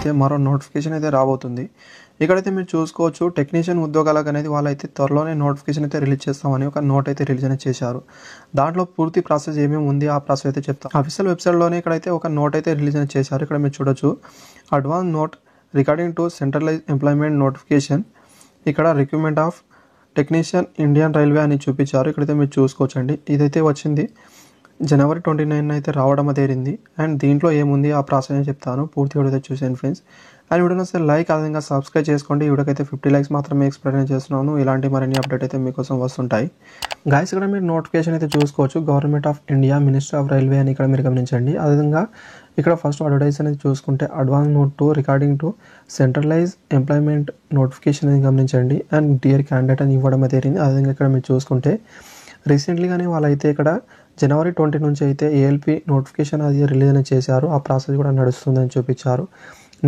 అయితే మరో నోటిఫికేషన్ అయితే రాబోతుంది. ఇక్కడైతే మీరు చూసుకోవచ్చు టెక్నీషియన్ ఉద్యోగాలకు అనేది వాళ్ళైతే త్వరలోనే నోటిఫికేషన్ అయితే రిలీజ్ చేస్తామని ఒక నోట్ అయితే రిలీజ్ అనేది చేశారు. దాంట్లో పూర్తి ప్రాసెస్ ఏమేమి ఉంది ఆ ప్రాసెస్ అయితే చెప్తాను. అఫీషియల్ వెబ్సైట్లోనే ఇక్కడైతే ఒక నోట్ అయితే రిలీజ్ అనేది చేశారు. ఇక్కడ మీరు చూడొచ్చు advance note regarding to centralize employment notification, ఇక్కడ recruitment of technician Indian railway అని చూపించారు. ఇక్కడైతే మీరు చూసుకోవచ్చండి. ఇదైతే వచ్చింది January 29 అయితే రావడం జరిగింది. అండ్ దీంట్లో ఏముంది ఆ ప్రాసెస్ అని చెప్తాను. పూర్తి వీడియో అయితే చూసేయండి ఫ్రెండ్స్. అండ్ వీడియోని వస్తే లైక్ అదేవిధంగా సబ్స్క్రైబ్ చేసుకోండి. ఈ వీడియోకి అయితే 50 లైక్స్ మాత్రమే ఎక్స్ప్లెయిన్ చేస్తున్నాను. ఇలాంటి మరిన్ని అప్డేట్ అయితే మీకోసం వస్తుంటాయి. గైస్ ఇక్కడ మీరు నోటిఫికేషన్ అయితే చూసుకోవచ్చు. Government of India minister of railway అని ఇక్కడ మీరు గమనించండి. అదేవిధంగా ఇక్కడ ఫస్ట్ అడ్వర్టైజ్ అనేది చూసుకుంటే advance note to regarding to centralize employment notification అని గమనించండి. అండ్ డియర్ క్యాండిడేట్ అని ఇవ్వడం జరిగింది. అదేవిధంగా ఇక్కడ మీరు చూసుకుంటే రీసెంట్లీగానే వాళ్ళైతే ఇక్కడ January 20 నుంచి అయితే ఏఎల్పి నోటిఫికేషన్ అది రిలీజ్ అనేది చేశారు. ఆ ప్రాసెస్ కూడా నడుస్తుందని చూపించారు.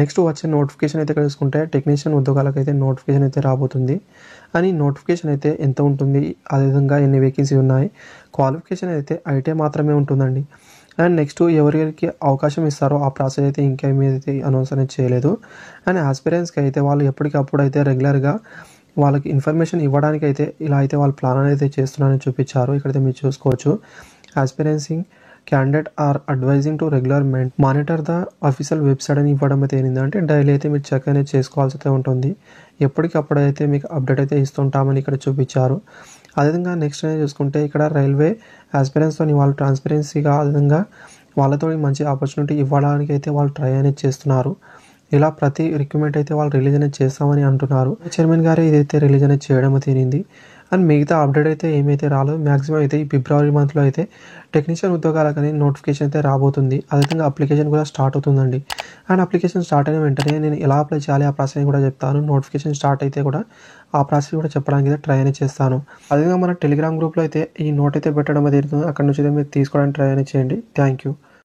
నెక్స్ట్ వచ్చే నోటిఫికేషన్ అయితే ఇక్కడ చూసుకుంటే టెక్నీషియన్ ఉద్యోగాలకు అయితే నోటిఫికేషన్ అయితే రాబోతుంది. అని నోటిఫికేషన్ అయితే ఎంత ఉంటుంది, అదేవిధంగా ఎన్ని వేకెన్సీ ఉన్నాయి, క్వాలిఫికేషన్ అయితే ఐటీ మాత్రమే ఉంటుందండి. అండ్ నెక్స్ట్ ఎవరికి అవకాశం ఇస్తారో ఆ ప్రాసెస్ అయితే ఇంకేమైతే అనౌన్స్ అనేది చేయలేదు. అండ్ ఆస్పిరెంట్స్కి అయితే వాళ్ళు ఎప్పటికప్పుడు అయితే రెగ్యులర్గా వాళ్ళకి ఇన్ఫర్మేషన్ ఇవ్వడానికి అయితే ఇలా అయితే వాళ్ళు ప్లాన్ అనేది చేస్తున్నారని చూపించారు. ఇక్కడైతే మీరు చూసుకోవచ్చు aspiring candidate are advising to regular monitor the official website అని ఇవ్వడం అయితే ఏంటంటే డైలీ అయితే మీరు చెక్ అనేది చేసుకోవాల్సి అయితే ఉంటుంది. ఎప్పటికప్పుడు అయితే మీకు అప్డేట్ అయితే ఇస్తుంటామని ఇక్కడ చూపించారు. అదేవిధంగా నెక్స్ట్ అనేది చూసుకుంటే ఇక్కడ రైల్వే ఆస్పిరెంట్స్తో వాళ్ళు ట్రాన్స్పరెన్సీగా అదేవిధంగా వాళ్ళతో మంచి ఆపర్చునిటీ ఇవ్వడానికి అయితే వాళ్ళు ట్రై అనేది చేస్తున్నారు. ఇలా ప్రతి రిక్రూట్మెంట్ అయితే వాళ్ళు రిలీజ్ అనేది చేస్తామని అంటున్నారు. చైర్మన్ గారే ఇదైతే రిలీజ్ అనేది చేయడం జరిగింది. అండ్ మిగతా అప్డేట్ అయితే ఏమైతే రాలేదు. మ్యాక్సిమం అయితే ఈ ఫిబ్రవరి మంత్లో అయితే టెక్నీషియన్ ఉద్యోగాలకు నోటిఫికేషన్ అయితే రాబోతుంది. అదేవిధంగా అప్లికేషన్ కూడా స్టార్ట్ అవుతుందండి. అండ్ అప్లికేషన్ స్టార్ట్ అయిన వెంటనే నేను ఎలా అప్లై చేయాలి ఆ ప్రాసెస్ కూడా చెప్తాను. నోటిఫికేషన్ స్టార్ట్ అయితే కూడా ఆ ప్రాసెస్ కూడా చెప్పడానికి అయితే ట్రై అనేది చేస్తాను. అదేవిధంగా మన టెలిగ్రామ్ గ్రూప్లో అయితే ఈ నోట్ అయితే పెట్టడం జరుగుతుంది. అక్కడ నుంచి అయితే మీరు తీసుకోవడానికి ట్రై అనేది చేయండి. Thank you.